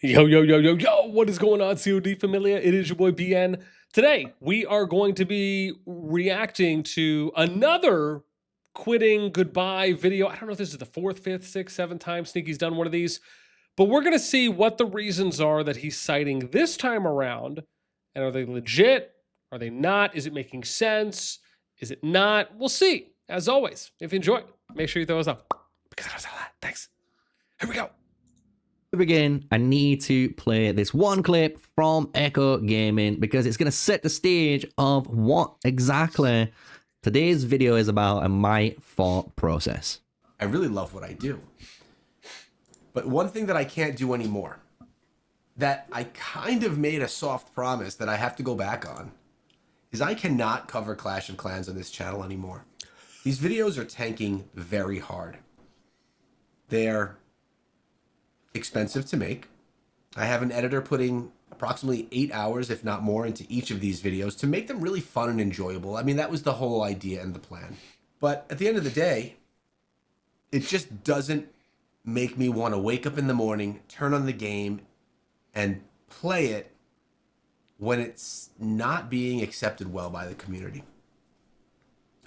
Yo, yo, yo, yo, yo, what is going on, COD Familia? It is your boy BN. Today, we are going to be reacting to another quitting goodbye video. I don't know if this is the fourth, fifth, sixth, seventh time Sneaky's done one of these, but we're going to see what the reasons are that he's citing this time around. And are they legit? Are they not? Is it making sense? Is it not? We'll see. As always, if you enjoy, make sure you throw us up. Because that was a lot. Thanks. Here we go. To begin, I need to play this one clip from Echo Gaming because it's going to set the stage of what exactly today's video is about and my thought process. I really love what I do. But one thing that I can't do anymore, that I kind of made a soft promise that I have to go back on, is I cannot cover Clash of Clans on this channel anymore. These videos are tanking very hard. They're expensive to make. I have an editor putting approximately 8 hours, if not more, into each of these videos to make them really fun and enjoyable. I mean, that was the whole idea and the plan. But at the end of the day, it just doesn't make me want to wake up in the morning, turn on the game, and play it when it's not being accepted well by the community.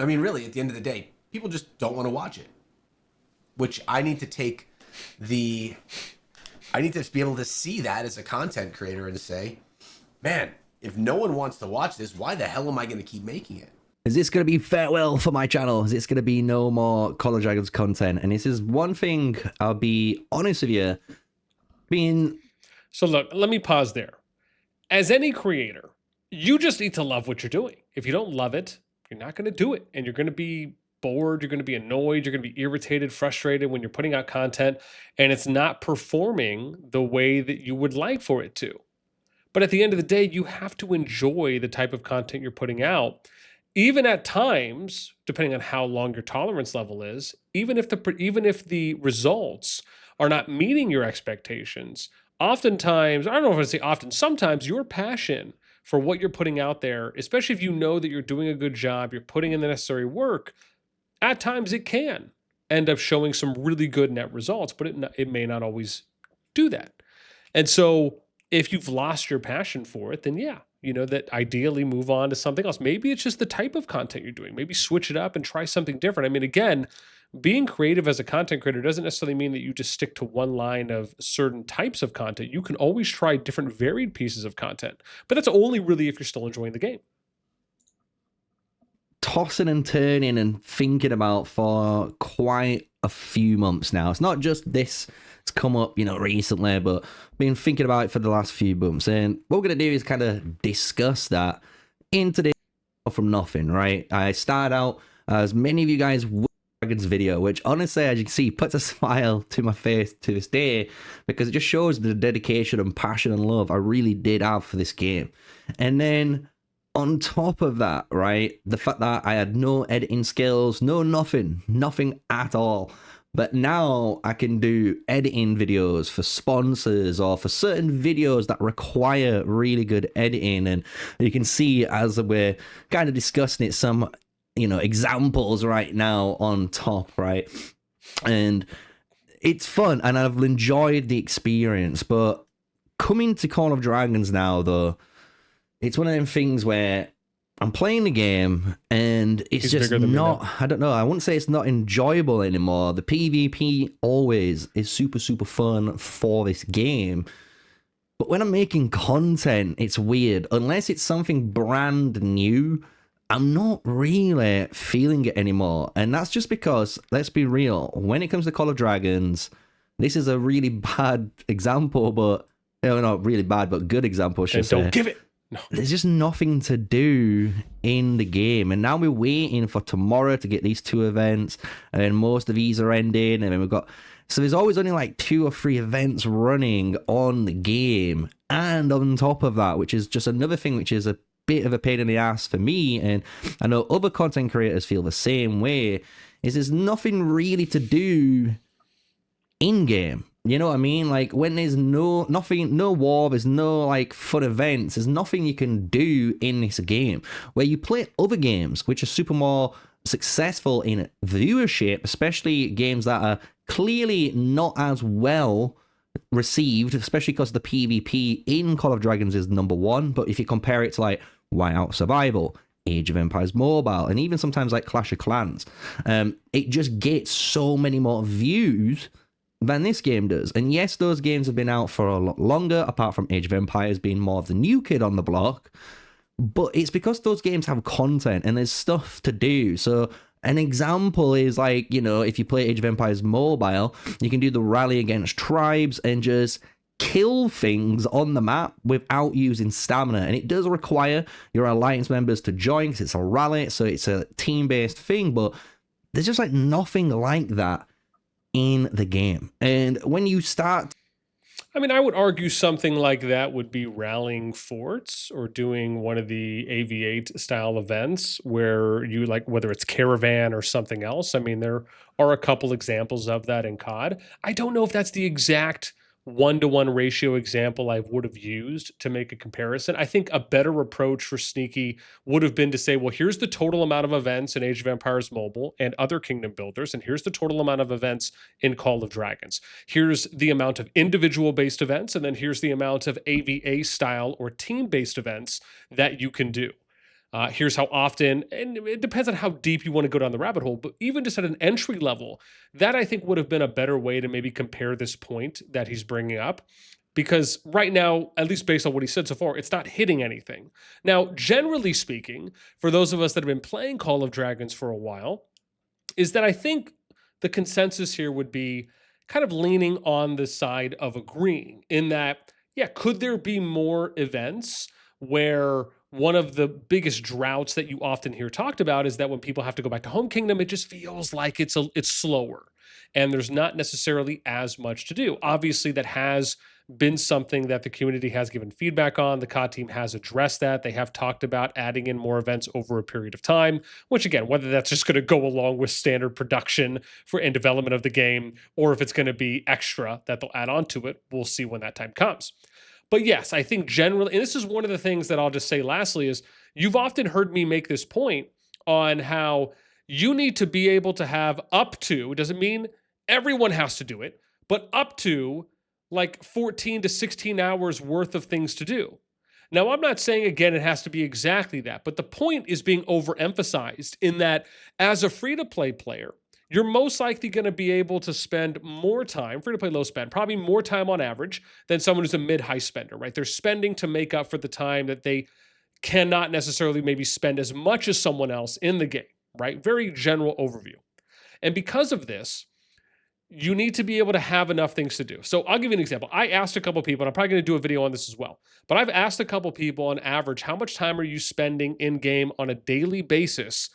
I mean, really, at the end of the day, people just don't want to watch it, which I need to take I need to be able to see that as a content creator and say, man, if no one wants to watch this, why the hell am I going to keep making it? Is this going to be farewell for my channel? Is this going to be no more CallofDragons content? And this is one thing, I'll be honest with you, So look, let me pause there. As any creator, you just need to love what you're doing. If you don't love it, you're not going to do it. And you're going to be bored, you're going to be annoyed, you're going to be irritated, frustrated when you're putting out content and it's not performing the way that you would like for it to. But at the end of the day, you have to enjoy the type of content you're putting out. Even at times, depending on how long your tolerance level is, even if the results are not meeting your expectations, oftentimes, I don't know if I say often, sometimes your passion for what you're putting out there, especially if you know that you're doing a good job, you're putting in the necessary work, at times it can end up showing some really good net results, but it may not always do that. And so if you've lost your passion for it, then yeah, you know, that ideally move on to something else. Maybe it's just the type of content you're doing. Maybe switch it up and try something different. I mean, again, being creative as a content creator doesn't necessarily mean that you just stick to one line of certain types of content. You can always try different varied pieces of content, but that's only really if you're still enjoying the game. Tossing and turning and thinking about for quite a few months now. It's not just this, it's come up, you know, recently, but been thinking about it for the last few months. And what we're going to do is kind of discuss that in today's from nothing, right? I started out, as many of you guys would, Dragons video, which honestly, as you can see, puts a smile to my face to this day because it just shows the dedication and passion and love I really did have for this game. And then on top of that, right, the fact that I had no editing skills, nothing at all. But now I can do editing videos for sponsors or for certain videos that require really good editing. And you can see as we're kind of discussing it, some, you know, examples right now on top, right? And it's fun and I've enjoyed the experience. But coming to CallofDragons now, though, it's one of them things where I'm playing the game and it's just not, I don't know, I wouldn't say it's not enjoyable anymore. The PvP always is super, super fun for this game. But when I'm making content, it's weird. Unless it's something brand new, I'm not really feeling it anymore. And that's just because, let's be real, when it comes to CallofDragons, this is a really bad example, but, not really bad, but good example, I should say. Don't give it. No. There's just nothing to do in the game, and now we're waiting for tomorrow to get these two events, and then most of these are ending, and then we've got, so there's always only like 2 or 3 events running on the game, and on top of that, which is just another thing which is a bit of a pain in the ass for me, and I know other content creators feel the same way, is there's nothing really to do in game. You know what I mean? Like when there's no war, there's no like fun events, there's nothing you can do in this game. Where you play other games which are super more successful in viewership, especially games that are clearly not as well received, especially because the PvP in Call of Dragons is #1. But if you compare it to like Whiteout Survival, Age of Empires Mobile, and even sometimes like Clash of Clans, it just gets so many more views than this game does. And yes, those games have been out for a lot longer, apart from Age of Empires being more of the new kid on the block. But it's because those games have content and there's stuff to do. So an example is like, you know, if you play Age of Empires Mobile, you can do the rally against tribes and just kill things on the map without using stamina. And it does require your alliance members to join because it's a rally, so it's a team-based thing. But there's just like nothing like that in the game. And when you start, I mean, I would argue something like that would be rallying forts or doing one of the AV8 style events where you like, whether it's caravan or something else. I mean, there are a couple examples of that in COD. I don't know if that's the exact 1-to-1 ratio example I would have used to make a comparison. I think a better approach for Sneaky would have been to say, well, here's the total amount of events in Age of Empires Mobile and other kingdom builders, and here's the total amount of events in Call of Dragons. Here's the amount of individual-based events, and then here's the amount of AVA style or team-based events that you can do. Here's how often, and it depends on how deep you want to go down the rabbit hole, but even just at an entry level, that I think would have been a better way to maybe compare this point that he's bringing up. Because right now, at least based on what he said so far, it's not hitting anything. Now, generally speaking, for those of us that have been playing Call of Dragons for a while, is that I think the consensus here would be kind of leaning on the side of agreeing in that, yeah, could there be more events where one of the biggest droughts that you often hear talked about is that when people have to go back to home kingdom, it just feels like it's slower and there's not necessarily as much to do. Obviously, that has been something that the community has given feedback on. The COD team has addressed that. They have talked about adding in more events over a period of time, which again, whether that's just going to go along with standard production and development of the game, or if it's going to be extra that they'll add on to it, we'll see when that time comes. But yes, I think generally, and this is one of the things that I'll just say lastly, is you've often heard me make this point on how you need to be able to have up to, it doesn't mean everyone has to do it, but up to like 14 to 16 hours worth of things to do. Now, I'm not saying, again, it has to be exactly that, but the point is being overemphasized in that as a free-to-play player, you're most likely going to be able to spend more time, free-to-play low spend, probably more time on average than someone who's a mid-high spender, right? They're spending to make up for the time that they cannot necessarily maybe spend as much as someone else in the game, right? Very general overview. And because of this, you need to be able to have enough things to do. So I'll give you an example. I asked a couple people, and I'm probably going to do a video on this as well, but I've asked a couple people on average, how much time are you spending in-game on a daily basis,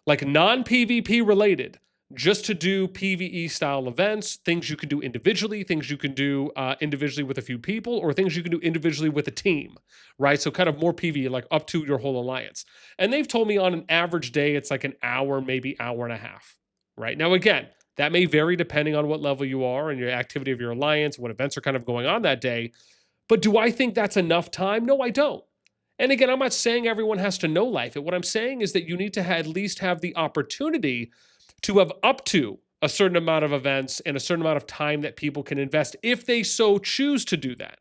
like non-PvP related, just to do PvE style events, things you can do individually, things you can do individually with a few people, or things you can do individually with a team, right? So kind of more PvE, like up to your whole alliance. And they've told me on an average day, it's like an hour, maybe hour and a half, right? Now, again, that may vary depending on what level you are and your activity of your alliance, what events are kind of going on that day. But do I think that's enough time? No, I don't. And again, I'm not saying everyone has to know life. What I'm saying is that you need to at least have the opportunity to have up to a certain amount of events and a certain amount of time that people can invest if they so choose to do that.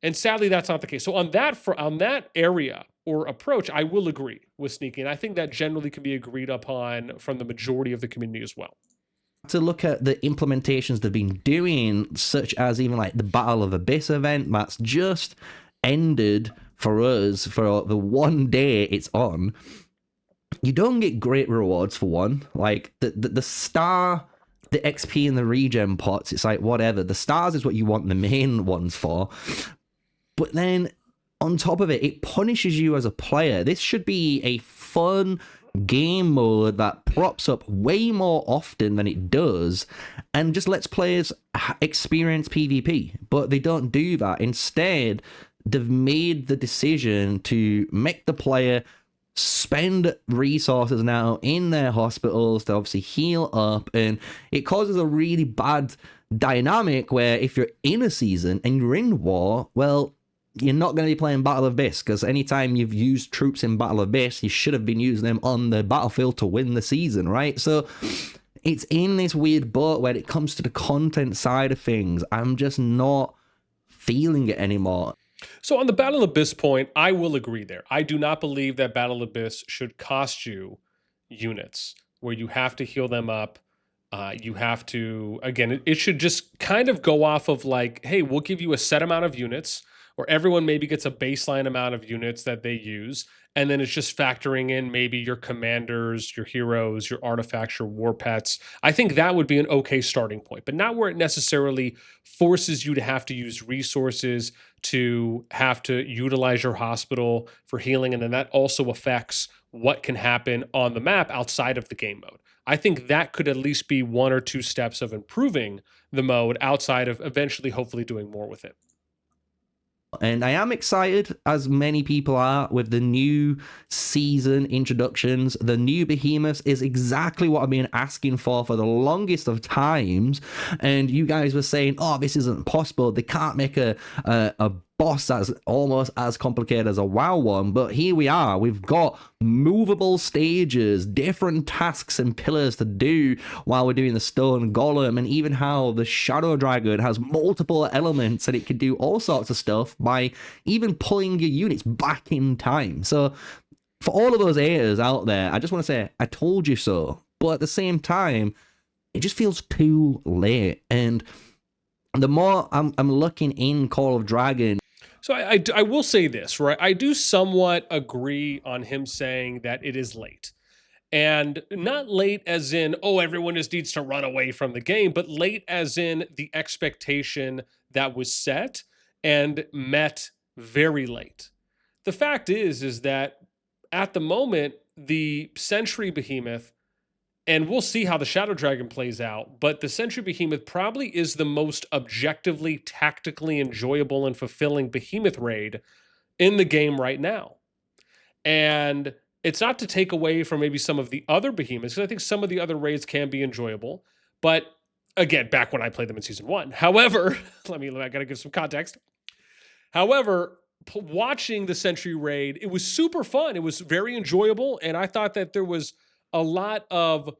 And sadly, that's not the case. So on that area or approach, I will agree with Sneaky. And I think that generally can be agreed upon from the majority of the community as well. To look at the implementations they've been doing, such as even like the Battle of Abyss event that's just ended for us for the one day it's on, you don't get great rewards for one. Like the star, the XP and the regen pots, it's like whatever. The stars is what you want the main ones for. But then on top of it, it punishes you as a player. This should be a fun game mode that props up way more often than it does and just lets players experience PvP. But they don't do that. Instead, they've made the decision to make the player spend resources now in their hospitals to obviously heal up, and it causes a really bad dynamic where if you're in a season and you're in war, well, you're not going to be playing Battle of Abyss, because anytime you've used troops in Battle of Abyss, you should have been using them on the battlefield to win the season, right? So it's in this weird boat when it comes to the content side of things. I'm just not feeling it anymore. So on the Battle Abyss point, I will agree there. I do not believe that Battle Abyss should cost you units where you have to heal them up. You have to, again, it should just kind of go off of like, hey, we'll give you a set amount of units, or everyone maybe gets a baseline amount of units that they use. And then it's just factoring in maybe your commanders, your heroes, your artifacts, your war pets. I think that would be an okay starting point, but not where it necessarily forces you to have to use resources, to have to utilize your hospital for healing. And then that also affects what can happen on the map outside of the game mode. I think that could at least be 1 or 2 steps of improving the mode outside of eventually hopefully doing more with it. And I am excited, as many people are, with the new season introductions. The new behemoths is exactly what I've been asking for the longest of times. And you guys were saying, oh, this isn't possible. They can't make a boss that's almost as complicated as a WoW one. But here we are. We've got movable stages, different tasks and pillars to do while we're doing the stone golem, and even how the shadow dragon has multiple elements and it can do all sorts of stuff by even pulling your units back in time. So for all of those haters out there, I just want to say, I told you so. But at the same time, it just feels too late. And the more I'm looking in Call of Dragons. So I will say this, right? I do somewhat agree on him saying that it is late. And not late as in, oh, everyone just needs to run away from the game, but late as in the expectation that was set and met very late. The fact is that at the moment, the Sentry Behemoth, and we'll see how the Shadow Dragon plays out, but the Sentry Behemoth probably is the most objectively, tactically enjoyable and fulfilling Behemoth raid in the game right now. And it's not to take away from maybe some of the other Behemoths, because I think some of the other raids can be enjoyable. But again, back when I played them in Season 1. However, I got to give some context. However, watching the Sentry raid, it was super fun. It was very enjoyable. And I thought that there was a lot of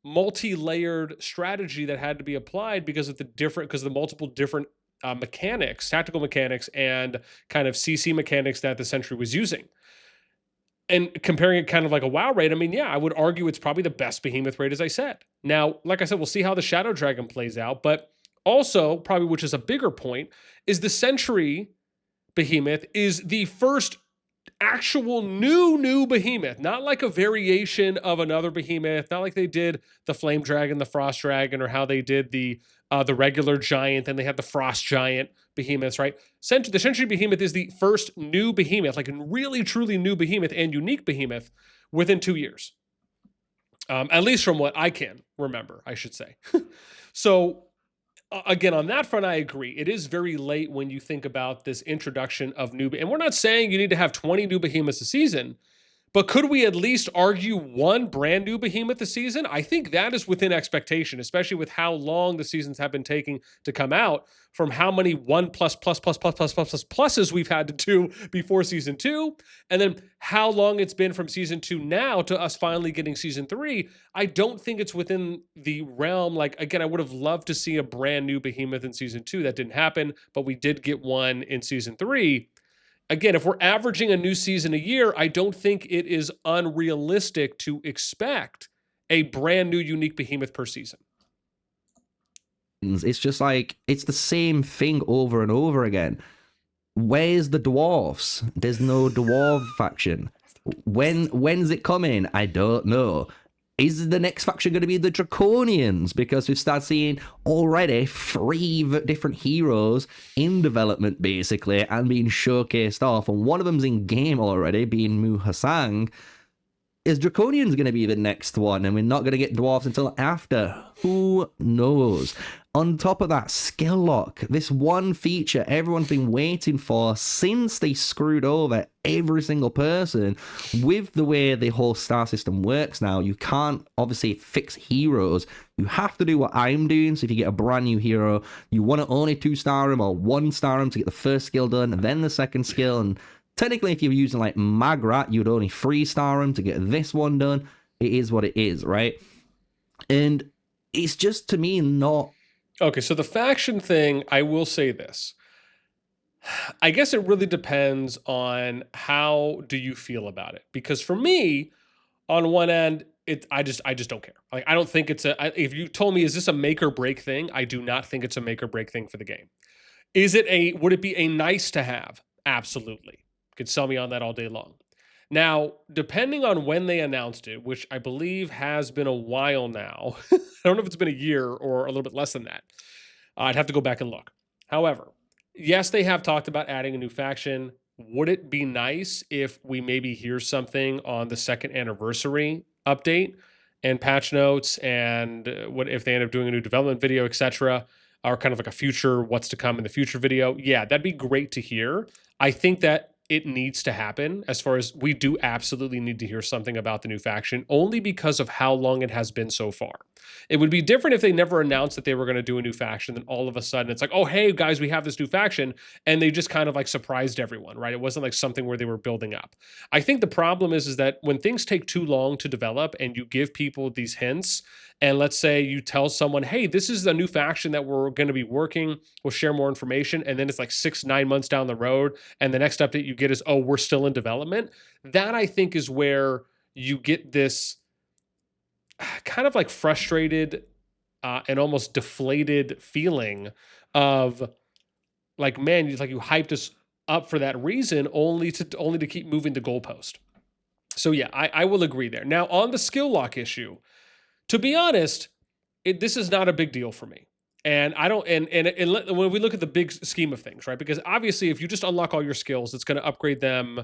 multi-layered strategy that had to be applied because of the multiple different mechanics, tactical mechanics, and kind of CC mechanics that the Sentry was using. And comparing it kind of like a WoW raid, I mean, yeah, I would argue it's probably the best Behemoth raid, as I said. Now, like I said, we'll see how the Shadow Dragon plays out, but also, probably which is a bigger point, is the Sentry Behemoth is the first actual new Behemoth, not like a variation of another Behemoth, not like they did the Flame Dragon, the Frost Dragon, or how they did the regular giant, and they had the Frost Giant Behemoths, right? The Sentry Behemoth is the first new Behemoth, like a really truly new Behemoth and unique Behemoth within 2 years. At least from what I can remember, I should say. So again, on that front, I agree. It is very late when you think about this introduction of new, and we're not saying you need to have 20 new Behemoths a season, but could we at least argue 1 brand new Behemoth a season? I think that is within expectation, especially with how long the seasons have been taking to come out, from how many 1 plus pluses we've had to do before Season 2, and then how long it's been from Season 2 now to us finally getting Season 3. I don't think it's within the realm. Like, again, I would have loved to see a brand new Behemoth in Season 2. That didn't happen, but we did get one in Season 3. Again, if we're averaging a new season a year, I don't think it is unrealistic to expect a brand new unique Behemoth per season. It's just like, it's the same thing over and over again. Where's the dwarfs? There's no dwarf faction. When's it coming? I don't know. Is the next faction going to be the Draconians? Because we've started seeing already 3 different heroes in development, basically, and being showcased off. And one of them's in game already, being Mu Hasang. Is Draconians going to be the next one? And we're not going to get dwarves until after? Who knows? On top of that, skill lock. This one feature everyone's been waiting for since they screwed over every single person. With the way the whole star system works now, you can't obviously fix heroes. You have to do what I'm doing. So if you get a brand new hero, you want to only 2-star him or 1-star him to get the first skill done, and then the second skill. And technically, if you're using like Magrat, you'd only 3-star him to get this one done. It is what it is, right? And it's just, to me, not. Okay, so the faction thing, I will say this. I guess it really depends on how do you feel about it. Because for me, on one end, I just don't care. Like, I don't think it's if you told me, is this a make or break thing? I do not think it's a make or break thing for the game. Would it be a nice to have? Absolutely. You could sell me on that all day long. Now, depending on when they announced it, which I believe has been a while now, I don't know if it's been a year or a little bit less than that. I'd have to go back and look. However, yes, they have talked about adding a new faction. Would it be nice if we maybe hear something on the second anniversary update and patch notes, and what if they end up doing a new development video, etc., or kind of like a future what's to come in the future video? Yeah, that'd be great to hear. I think that it needs to happen, as far as we do absolutely need to hear something about the new faction, only because of how long it has been so far. It would be different if they never announced that they were going to do a new faction, then all of a sudden it's like, oh, hey guys, we have this new faction, and they just kind of like surprised everyone, right? It wasn't like something where they were building up. I think the problem is that when things take too long to develop and you give people these hints, and let's say you tell someone, hey, this is the new faction that we're going to be working, we'll share more information, and then it's like 6-9 months down the road, and the next update you get is, oh, we're still in development. That, I think, is where you get this kind of like frustrated and almost deflated feeling of like, man, it's like you hyped us up for that reason only to keep moving the goalpost. So yeah, I will agree there. Now, on the skill lock issue, to be honest, this is not a big deal for me. And I don't, and when we look at the big scheme of things, right? Because obviously, if you just unlock all your skills, it's going to upgrade them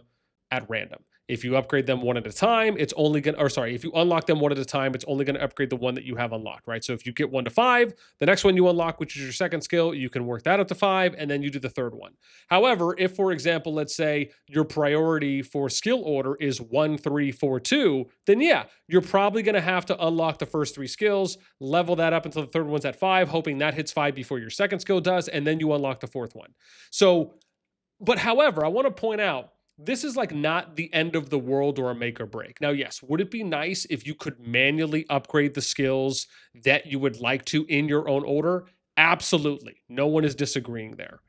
at random. If you upgrade them one at a time, it's only going to, or sorry, if you unlock them one at a time, it's only going to upgrade the one that you have unlocked, right? So if you get 1 to 5, the next one you unlock, which is your second skill, you can work that up to 5, and then you do the third one. However, if, for example, let's say your priority for skill order is 1, 3, 4, 2, then yeah, you're probably going to have to unlock the first 3 skills, level that up until the third one's at 5, hoping that hits 5 before your second skill does, and then you unlock the fourth one. So, but however, I want to point out, this is like not the end of the world or a make or break. Now, yes, would it be nice if you could manually upgrade the skills that you would like to in your own order? Absolutely. No one is disagreeing there.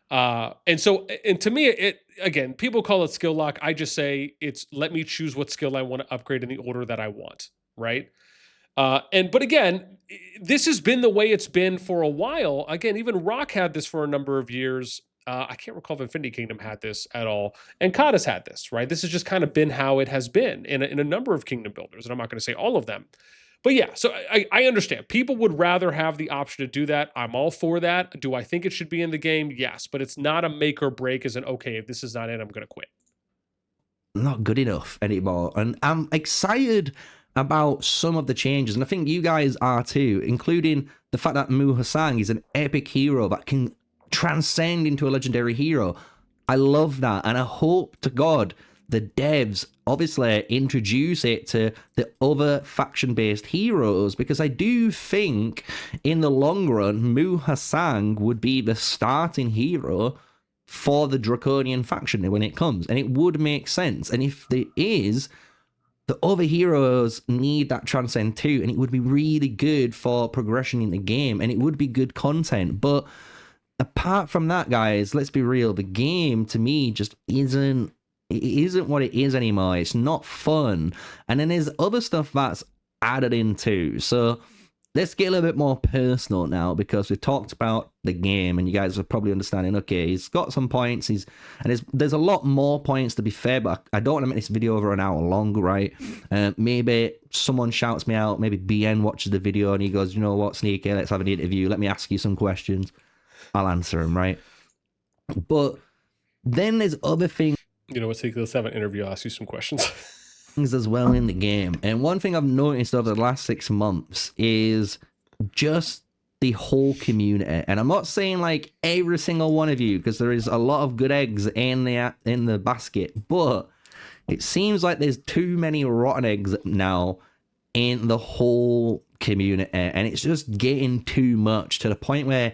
And to me, it, again, people call it skill lock. I just say it's, let me choose what skill I want to upgrade in the order that I want, right? But again, this has been the way it's been for a while. Again, even Rock had this for a number of years. I can't recall if Infinity Kingdom had this at all. And CoD has had this, right? This has just kind of been how it has been in a number of Kingdom builders. And I'm not going to say all of them. But yeah, so I understand. People would rather have the option to do that. I'm all for that. Do I think it should be in the game? Yes. But it's not a make or break as an, okay, if this is not it, I'm going to quit. Not good enough anymore. And I'm excited about some of the changes. And I think you guys are too, including the fact that Mu Hasang is an epic hero that can transcend into a legendary hero. I love that, and I hope to God the devs obviously introduce it to the other faction-based heroes, because I do think in the long run Mu Hasang would be the starting hero for the Draconian faction when it comes, and it would make sense. And if there is, the other heroes need that transcend too, and it would be really good for progression in the game, and it would be good content. But apart from that, guys, let's be real. The game, to me, just isn't what it is anymore. It's not fun. And then there's other stuff that's added in too. So let's get a little bit more personal now, because we've talked about the game, and you guys are probably understanding, okay, he's got some points. There's a lot more points, to be fair, but I don't want to make this video over an hour long, right? Maybe someone shouts me out. Maybe BN watches the video and he goes, you know what, Sneaky, let's have an interview. Let me ask you some questions. I'll answer them, right? But then there's other things. You know what, Sneaky, let's have an interview. I'll ask you some questions. As well in the game. And one thing I've noticed over the last 6 months is just the whole community. And I'm not saying like every single one of you, because there is a lot of good eggs in the basket, but it seems like there's too many rotten eggs now in the whole community, and it's just getting too much, to the point where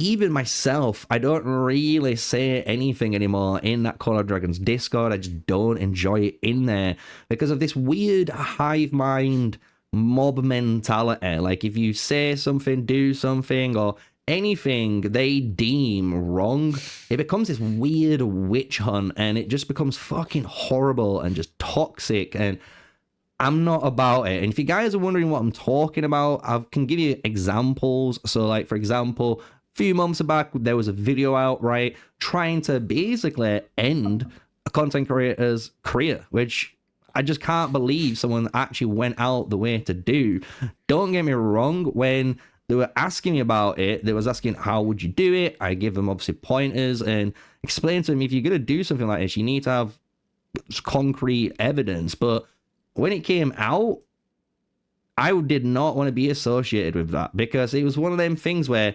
even myself, I don't really say anything anymore in that CallofDragons Discord. I just don't enjoy it in there because of this weird hive mind mob mentality. Like if you say something, do something, or anything they deem wrong, it becomes this weird witch hunt, and it just becomes fucking horrible and just toxic, and I'm not about it. And if you guys are wondering what I'm talking about, I can give you examples. So like, for example, a few months back, there was a video out, right, trying to basically end a content creator's career, which I just can't believe someone actually went out the way to do. Don't get me wrong, when they were asking me about it, they was asking, how would you do it? I give them obviously pointers and explain to them, if you're going to do something like this, you need to have concrete evidence. But when it came out, I did not want to be associated with that, because it was one of them things where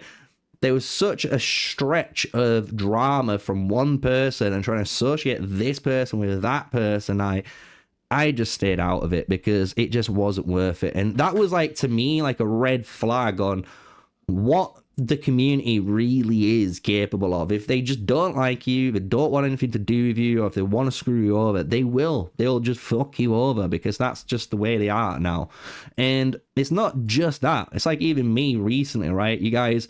there was such a stretch of drama from one person and trying to associate this person with that person. I just stayed out of it because it just wasn't worth it. And that was like, to me, like a red flag on what the community really is capable of. If they just don't like you, they don't want anything to do with you, or if they want to screw you over, they'll just fuck you over, because that's just the way they are now. And it's not just that, it's like even me recently, right? You guys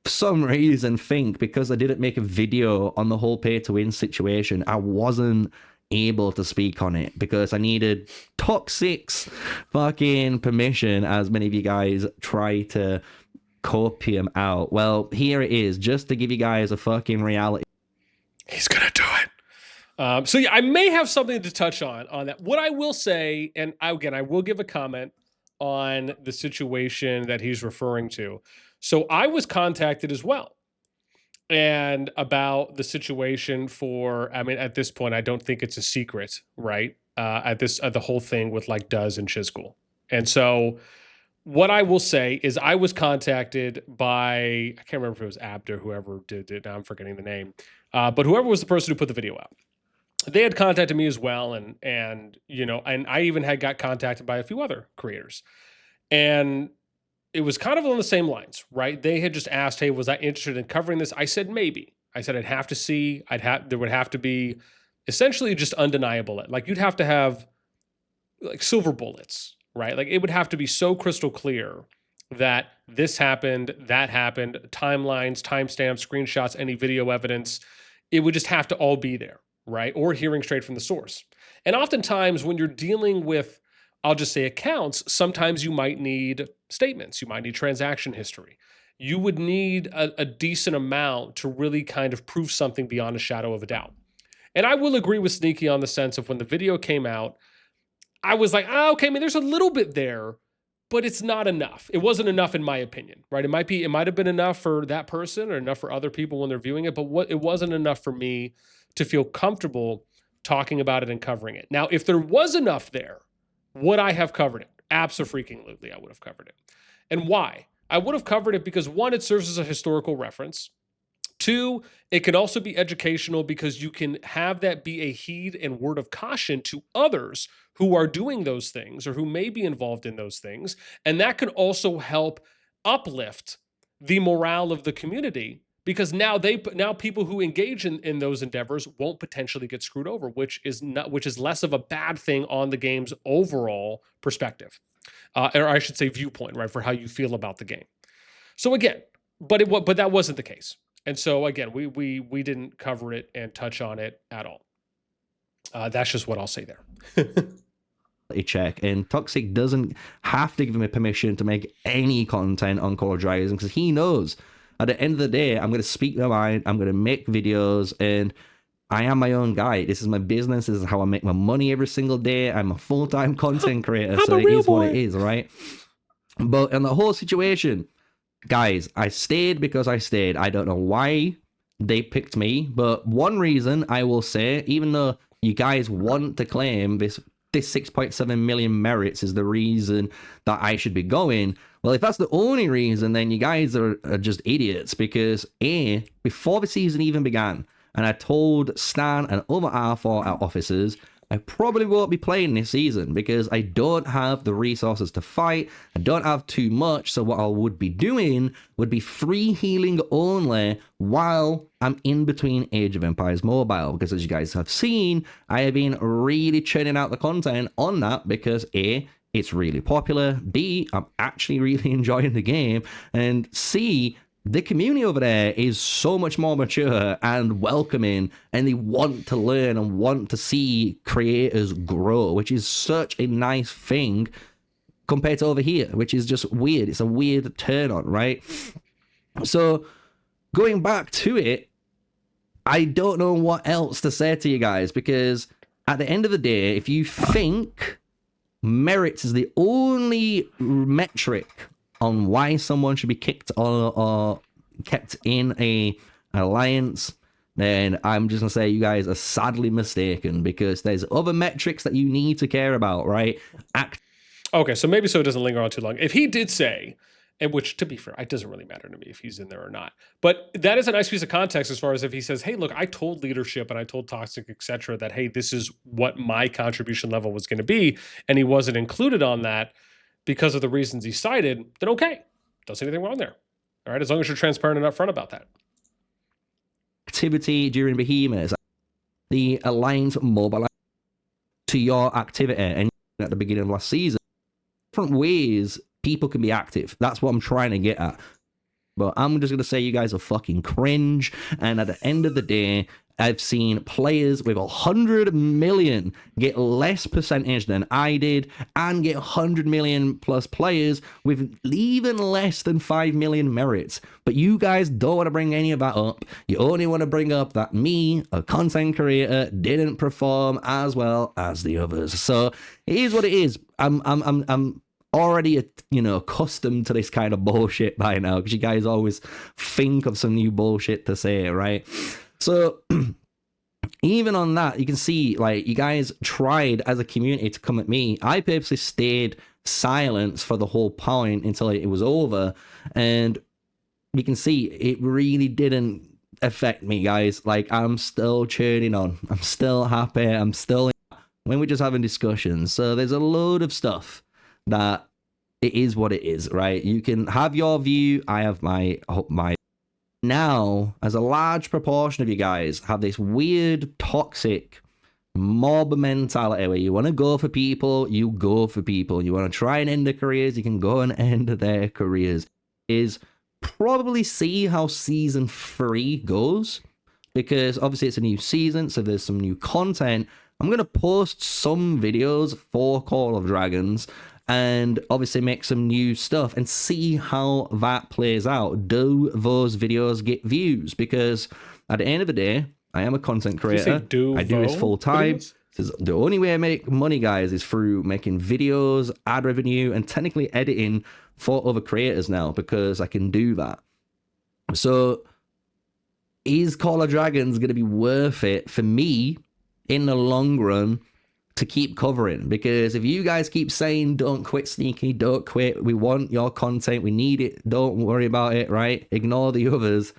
for some reason think because I didn't make a video on the whole pay to win situation, I wasn't able to speak on it because I needed toxic's fucking permission, as many of you guys try to copium out. Well, here it is, just to give you guys a fucking reality. He's gonna do it. So yeah, I may have something to touch on that. What I will say, and again, I will give a comment on the situation that he's referring to. So I was contacted as well, and about the situation for, I mean, at this point, I don't think it's a secret, right? At the whole thing with like Duz and Chizgul. And so what I will say is I was contacted by, I can't remember if it was Abd or whoever did it. Now I'm forgetting the name. But whoever was the person who put the video out, they had contacted me as well. And you know, and I even had got contacted by a few other creators. And it was kind of on the same lines, right? They had just asked, hey, was I interested in covering this? I said, maybe. I said, I'd have to see, there would have to be essentially just undeniable. Like you'd have to have like silver bullets, right? Like it would have to be so crystal clear that this happened, that happened, timelines, timestamps, screenshots, any video evidence. It would just have to all be there, right? Or hearing straight from the source. And oftentimes when you're dealing with, I'll just say accounts, sometimes you might need statements, you might need transaction history. You would need a decent amount to really kind of prove something beyond a shadow of a doubt. And I will agree with Sneaky on the sense of when the video came out, I was like, okay, I mean, there's a little bit there, but it's not enough. It wasn't enough in my opinion, right? It might have been enough for that person or enough for other people when they're viewing it, but it wasn't enough for me to feel comfortable talking about it and covering it. Now, if there was enough there, would I have covered it? Abso-freaking-lutely, I would have covered it. And why? I would have covered it because, one, it serves as a historical reference. Two, it can also be educational because you can have that be a heed and word of caution to others who are doing those things or who may be involved in those things. And that can also help uplift the morale of the community, because now people who engage in those endeavors won't potentially get screwed over, which is less of a bad thing on the game's overall perspective, or I should say viewpoint, right, for how you feel about the game. So again, but that wasn't the case, and so again, we didn't cover it and touch on it at all. That's just what I'll say there. Check, and Toxic doesn't have to give me permission to make any content on CallofDragons, because he knows at the end of the day, I'm going to speak my mind, I'm going to make videos, and I am my own guy. This is my business. This is how I make my money every single day. I'm a full-time content creator, so it is what it is, right? But in the whole situation, guys, I stayed because I stayed. I don't know why they picked me, but one reason I will say, even though you guys want to claim this 6.7 million merits is the reason that I should be going, well, if that's the only reason, then you guys are just idiots, because before the season even began, and I told Stan and other R4 officers, I probably won't be playing this season because I don't have the resources to fight. I don't have too much, so what I would be doing would be free healing only while I'm in between Age of Empires Mobile, because as you guys have seen, I have been really churning out the content on that because A, it's really popular. B, I'm actually really enjoying the game. And C, the community over there is so much more mature and welcoming, and they want to learn and want to see creators grow, which is such a nice thing compared to over here, which is just weird. It's a weird turn on, right? So going back to it, I don't know what else to say to you guys, because at the end of the day, if you think merits is the only metric on why someone should be kicked or kept in a alliance, then I'm just gonna say you guys are sadly mistaken, because there's other metrics that you need to care about, right? Okay, so maybe so it doesn't linger on too long. If he did say, and which, to be fair, it doesn't really matter to me if he's in there or not. But that is a nice piece of context as far as if he says, hey, look, I told leadership and I told Toxic, etc., that, hey, this is what my contribution level was going to be, and he wasn't included on that because of the reasons he cited, then okay, don't see anything wrong there. All right, as long as you're transparent and upfront about that. Activity during Behemoths, the alliance mobilized to your activity, and at the beginning of last season, different ways people can be active. That's what I'm trying to get at. But I'm just going to say you guys are fucking cringe. And at the end of the day, I've seen players with 100 million get less percentage than I did, and get 100 million plus players with even less than 5 million merits. But you guys don't want to bring any of that up. You only want to bring up that me, a content creator, didn't perform as well as the others. So it is what it is. I'm already, accustomed to this kind of bullshit by now, because you guys always think of some new bullshit to say, right? So even on that, you can see, like, you guys tried as a community to come at me. I purposely stayed silent for the whole point until it was over, and you can see it really didn't affect me, guys. Like, I'm still churning on. I'm still happy. I'm still when we're just having discussions. So there's a load of stuff that it is what it is, right? You can have your view. I have my. Now, as a large proportion of you guys have this weird, toxic mob mentality where you want to go for people, you go for people. You want to try and end their careers, you can go and end their careers. Is probably see how season 3 goes, because obviously it's a new season, so there's some new content. I'm going to post some videos for Call of Dragons and obviously make some new stuff and see how that plays out. Do those videos get views? Because at the end of the day, I am a content creator. I do this full time. The only way I make money, guys, is through making videos, ad revenue, and technically editing for other creators now, because I can do that. So is Call of Dragons going to be worth it for me in the long run to keep covering? Because if you guys keep saying don't quit, Sneaky, don't quit, we want your content, we need it, don't worry about it, right? Ignore the others.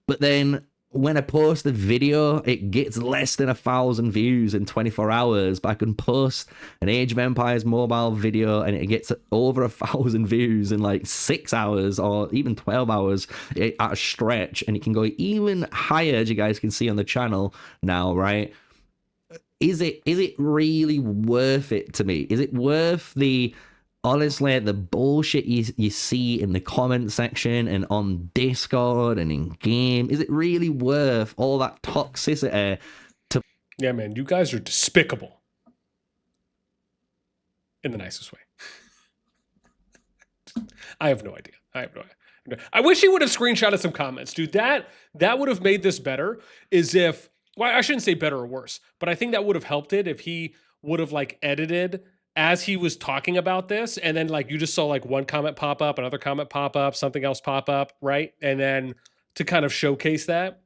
But then when I post a video, it gets less than 1,000 views in 24 hours, but I can post an Age of Empires mobile video and it gets over 1,000 views in like 6 hours or even 12 hours at a stretch, and it can go even higher, as you guys can see on the channel now, right? Is it really worth it to me? Is it worth honestly, the bullshit you see in the comment section and on Discord and in game? Is it really worth all that toxicity to... Yeah, man, you guys are despicable. In the nicest way. I have no idea. I wish he would have screenshotted some comments, dude. That would have made this better, is if... Well, I shouldn't say better or worse, but I think that would have helped it if he would have like edited as he was talking about this, and then like you just saw like one comment pop up, another comment pop up, something else pop up, right? And then to kind of showcase that,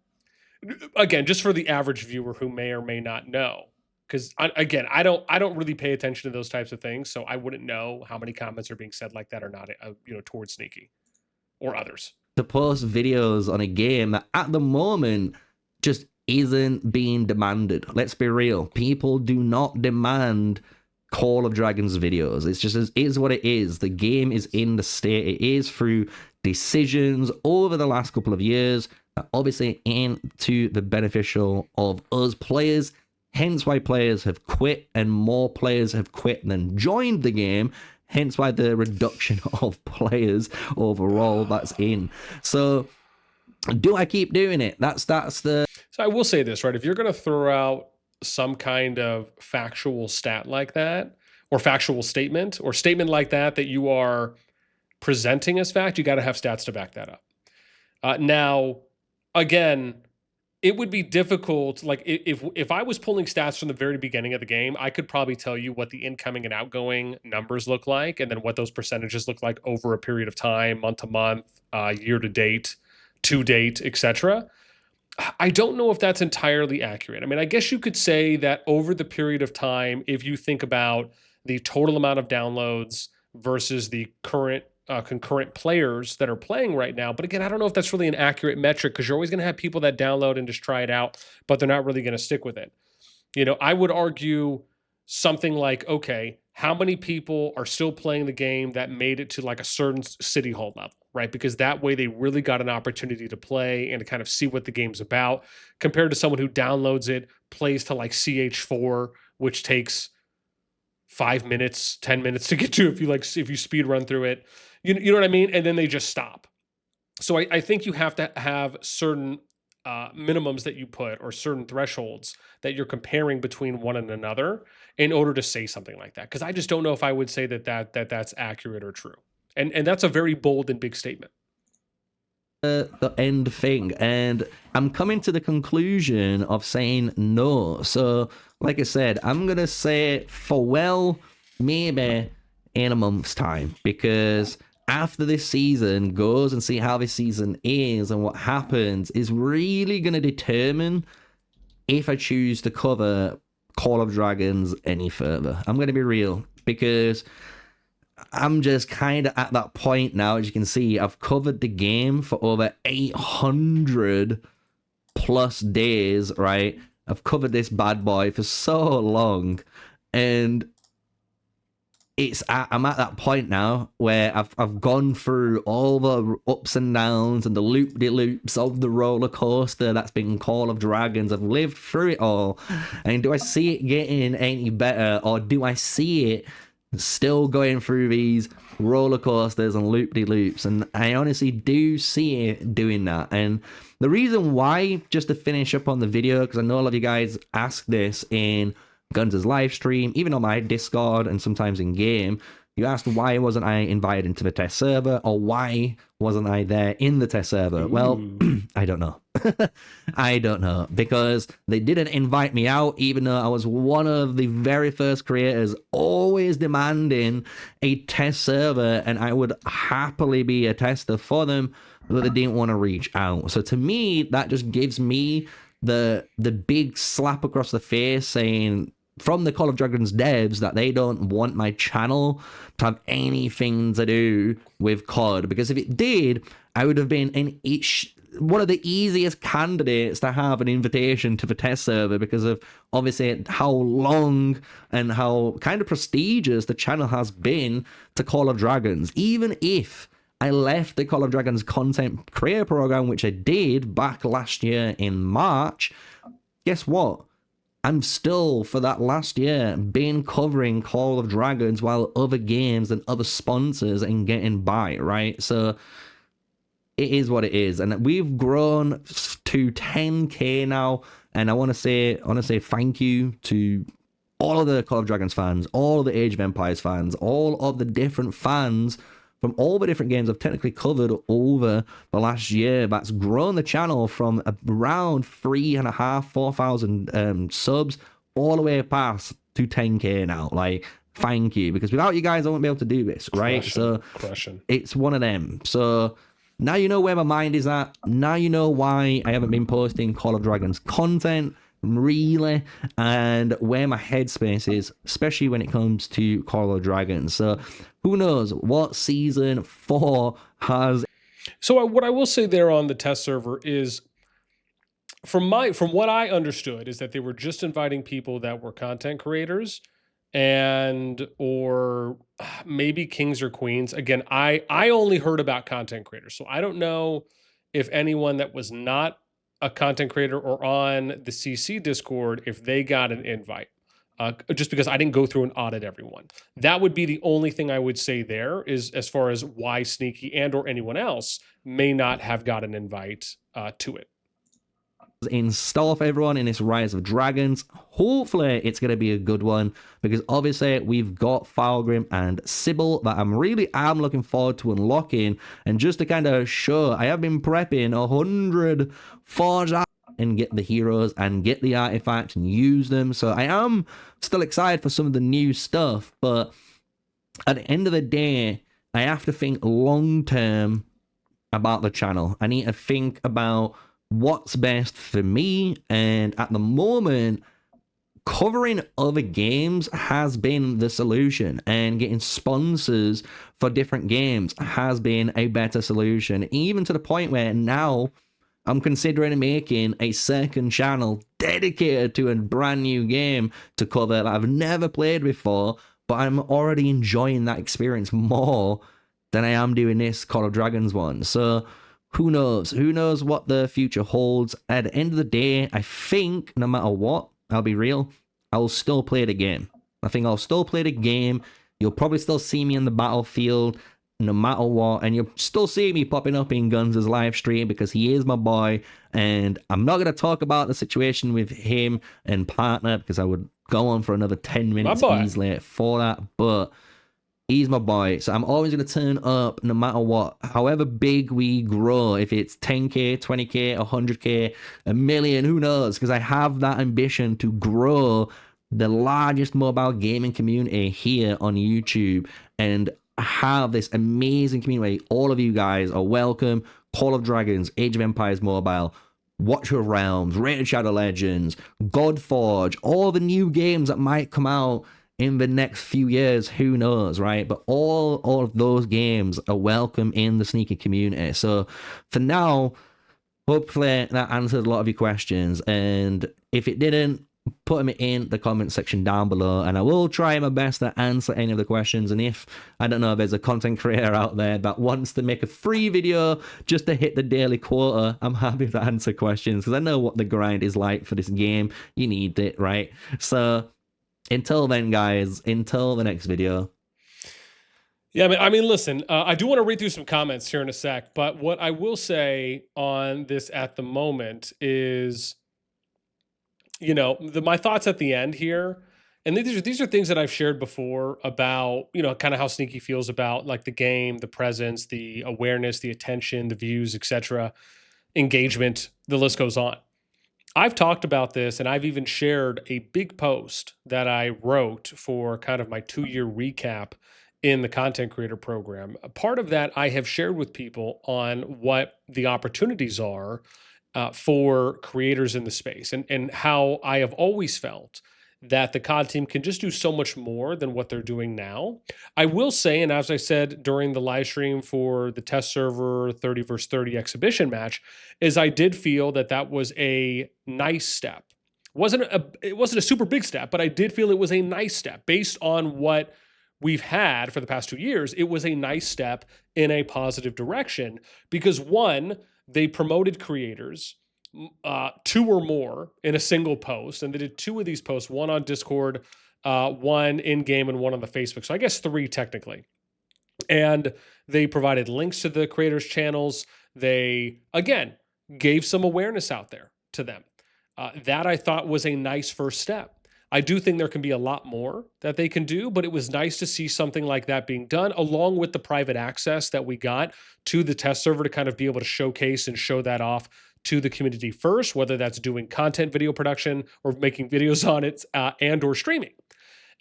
again, just for the average viewer who may or may not know, because again, I don't really pay attention to those types of things, so I wouldn't know how many comments are being said like that or not, towards Sneaky or others. To post videos on a game that at the moment just isn't being demanded. Let's be real. People do not demand Call of Dragons videos. It's just, it is what it is. The game is in the state it is through decisions over the last couple of years that obviously ain't to the beneficial of us players. hence why players have quit, and more players have quit than joined the game, hence why the reduction of players overall that's in. So do I keep doing it? That's the... So I will say this, right? If you're going to throw out some kind of factual stat like that, or factual statement, or statement like that you are presenting as fact, you got to have stats to back that up. Now, again, it would be difficult. Like if I was pulling stats from the very beginning of the game, I could probably tell you what the incoming and outgoing numbers look like, and then what those percentages look like over a period of time, month to month, year to date, etc. I don't know if that's entirely accurate. I mean, I guess you could say that over the period of time, if you think about the total amount of downloads versus the current concurrent players that are playing right now. But again, I don't know if that's really an accurate metric, because you're always going to have people that download and just try it out, but they're not really going to stick with it. You know, I would argue something like, okay, how many people are still playing the game that made it to like a certain city hall level, right? Because that way they really got an opportunity to play and to kind of see what the game's about, compared to someone who downloads it, plays to like CH4, which takes 5 minutes, 10 minutes to get to if you speed run through it. You know what I mean? And then they just stop. So I think you have to have certain minimums that you put, or certain thresholds that you're comparing between one and another in order to say something like that. Because I just don't know if I would say that's accurate or true. And that's a very bold and big statement. The end thing, and I'm coming to the conclusion of saying no. So like I said, I'm gonna say for maybe in a month's time, because after this season goes and see how this season is and what happens is really going to determine if I choose to cover Call of Dragons any further. I'm going to be real, because I'm just kind of at that point now. As you can see, I've covered the game for over 800 plus days, right? I've covered this bad boy for so long, and I'm at that point now where I've gone through all the ups and downs and the loop-de-loops of the roller coaster that's been Call of Dragons. I've lived through it all. And do I see it getting any better, or do I see it still going through these roller coasters and loop-de-loops? And I honestly do see it doing that. And the reason why, just to finish up on the video, because I know a lot of you guys ask this in Guns' live stream, even on my Discord and sometimes in game, you asked why wasn't I invited into the test server, or why wasn't I there in the test server? Ooh. Well, I don't know. I don't know, because they didn't invite me out, even though I was one of the very first creators always demanding a test server, and I would happily be a tester for them, but they didn't want to reach out. So to me, that just gives me the big slap across the face, saying from the Call of Dragons devs that they don't want my channel to have anything to do with COD. Because if it did, I would have been one of the easiest candidates to have an invitation to the test server, because of obviously how long and how kind of prestigious the channel has been to Call of Dragons. Even if I left the Call of Dragons content creator program, which I did back last year in March, guess what? I'm still, for that last year, been covering Call of Dragons while other games and other sponsors and getting by, right? So it is what it is. And we've grown to 10K now. And I want to say thank you to all of the Call of Dragons fans, all of the Age of Empires fans, all of the different fans from all the different games I've technically covered over the last year. That's grown the channel from around 3,500, 4,000 subs all the way past to 10K now. Like, thank you, because without you guys, I won't be able to do this, right? Crushing. It's one of them. So now you know where my mind is at. Now you know why I haven't been posting Call of Dragons content, really, and where my headspace is, especially when it comes to Call of Dragons. So who knows what season 4 has. So what I will say there on the test server is, from what I understood, is that they were just inviting people that were content creators or maybe kings or queens. Again, I only heard about content creators, so I don't know if anyone that was not a content creator or on the CC Discord if they got an invite. Just because I didn't go through and audit everyone. That would be the only thing I would say there, is as far as why Sneaky and or anyone else may not have got an invite to it. In store for everyone in this Rise of Dragons. Hopefully it's going to be a good one, because obviously we've got Falgrim and Sybil that I'm looking forward to unlocking. And just to kind of show, I have been prepping 100 forge and get the heroes and get the artifacts and use them. So I am still excited for some of the new stuff, but at the end of the day, I have to think long term about the channel. I need to think about what's best for me, and at the moment covering other games has been the solution, and getting sponsors for different games has been a better solution, even to the point where now I'm considering making a second channel dedicated to a brand new game to cover that I've never played before, but I'm already enjoying that experience more than I am doing this CallofDragons one. So who knows? Who knows what the future holds? At the end of the day, I think no matter what, I'll be real, I'll still play the game. I think I'll still play the game. You'll probably still see me in the battlefield no matter what, and you'll still see me popping up in Guns' live stream because he is my boy, and I'm not going to talk about the situation with him and partner because I would go on for another 10 minutes easily for that, but he's my boy, so I'm always going to turn up no matter what, however big we grow, if it's 10k, 20k, 100k, a million, who knows, because I have that ambition to grow the largest mobile gaming community here on YouTube, and have this amazing community. All of you guys are welcome. Call of Dragons, Age of Empires Mobile, Watch of Realms, Raid Shadow Legends, Godforge, all the new games that might come out in the next few years, who knows, right? But all of those games are welcome in the Sneaky community. So for now, hopefully that answered a lot of your questions. And if it didn't, put them in the comment section down below, and I will try my best to answer any of the questions. And if, I don't know, there's a content creator out there that wants to make a free video just to hit the daily quota, I'm happy to answer questions, because I know what the grind is like for this game. You need it, right? So until then, guys, until the next video. Yeah, I mean, listen, I do want to read through some comments here in a sec, but what I will say on this at the moment is, you know, my thoughts at the end here, and these are things that I've shared before about, you know, kind of how Sneaky feels about like the game, the presence, the awareness, the attention, the views, etc., engagement, the list goes on. I've talked about this, and I've even shared a big post that I wrote for kind of my 2-year recap in the content creator program. A part of that I have shared with people on what the opportunities are for creators in the space, and how I have always felt that the COD team can just do so much more than what they're doing now. I will say, and as I said during the live stream for the test server 30 versus 30 exhibition match, is I did feel that that was a nice step. It wasn't a super big step, but I did feel it was a nice step based on what we've had for the past 2 years. It was a nice step in a positive direction because, one, they promoted creators, 2 or more in a single post, and they did 2 of these posts, one on Discord, one in-game, and one on the Facebook. So I guess 3 technically. And they provided links to the creators' channels. They, again, gave some awareness out there to them. That I thought was a nice first step. I do think there can be a lot more that they can do, but it was nice to see something like that being done, along with the private access that we got to the test server to kind of be able to showcase and show that off to the community first, whether that's doing content video production or making videos on it and or streaming.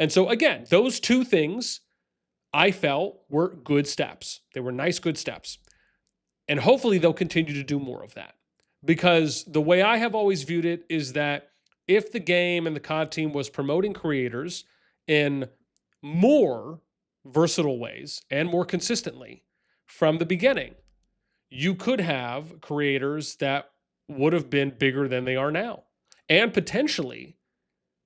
And so again, those 2 things I felt were good steps. They were nice, good steps. And hopefully they'll continue to do more of that, because the way I have always viewed it is that if the game and the COD team was promoting creators in more versatile ways and more consistently from the beginning, you could have creators that would have been bigger than they are now, and potentially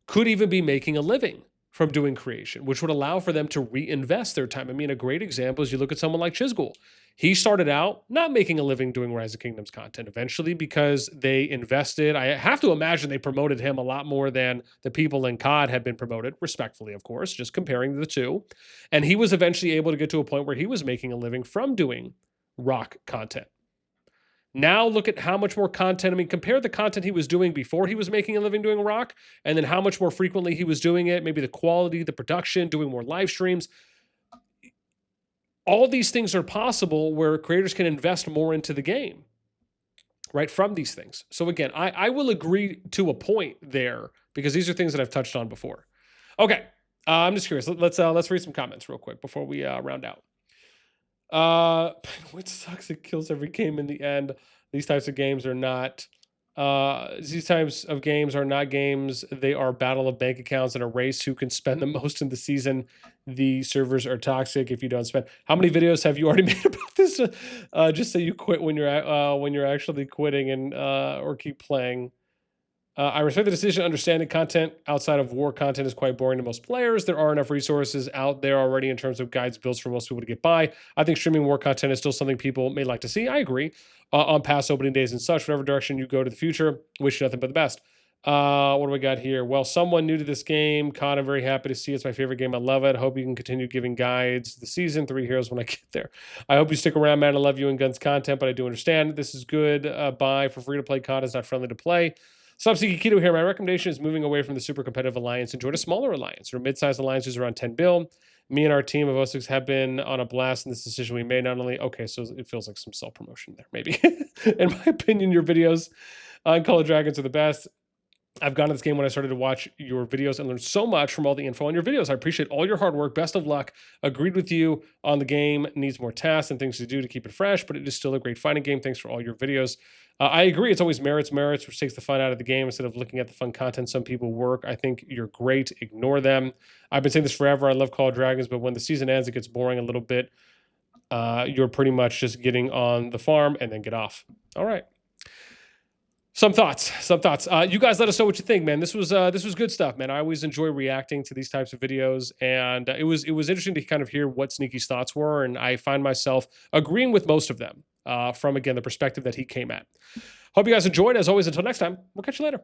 could even be making a living from doing creation, which would allow for them to reinvest their time. I mean, a great example is you look at someone like Chizgul. He started out not making a living doing Rise of Kingdoms content eventually because they invested. I have to imagine they promoted him a lot more than the people in COD have been promoted, respectfully, of course, just comparing the two. And he was eventually able to get to a point where he was making a living from doing rock content. Now look at how much more content. I mean, compare the content he was doing before he was making a living doing rock, and then how much more frequently he was doing it, maybe the quality, the production, doing more live streams. All these things are possible where creators can invest more into the game, right, from these things. So again, I will agree to a point there because these are things that I've touched on before. Okay, I'm just curious. Let's read some comments real quick before we round out. Which sucks, it kills every game in the end. These types of games are not games. They are battle of bank accounts and a race who can spend the most in the season. The servers are toxic if you don't spend. How many videos have you already made about this? Just so you quit when you're actually quitting and or keep playing. I respect the decision. Understanding content outside of war content is quite boring to most players. There are enough resources out there already in terms of guides, builds for most people to get by. I think streaming war content is still something people may like to see. I agree. On past opening days and such, whatever direction you go to the future, wish you nothing but the best. What do we got here? Well, someone new to this game, COD, I'm very happy to see. It's my favorite game. I love it. Hope you can continue giving guides the season 3 heroes when I get there. I hope you stick around, man. I love you and guns content, but I do understand this is good. Buy for free to play COD is not friendly to play. CallofDragons here. My recommendation is moving away from the super competitive alliance and join a smaller alliance or mid-sized alliances around 10 bill. Me and our team of 06 have been on a blast in this decision we made. Not only, okay, so it feels like some self-promotion there, maybe. In my opinion, your videos on CallofDragons are the best. I've gone to this game when I started to watch your videos and learned so much from all the info on your videos. I appreciate all your hard work. Best of luck. Agreed with you on the game. Needs more tasks and things to do to keep it fresh, but it is still a great fighting game. Thanks for all your videos. I agree. It's always merits, which takes the fun out of the game instead of looking at the fun content some people work. I think you're great. Ignore them. I've been saying this forever. I love CallofDragons, but when the season ends, it gets boring a little bit. You're pretty much just getting on the farm and then get off. All right. Some thoughts. You guys let us know what you think, man. This was good stuff, man. I always enjoy reacting to these types of videos, and it was interesting to kind of hear what Sneaky's thoughts were, and I find myself agreeing with most of them from, again, the perspective that he came at. Hope you guys enjoyed. As always, until next time, we'll catch you later.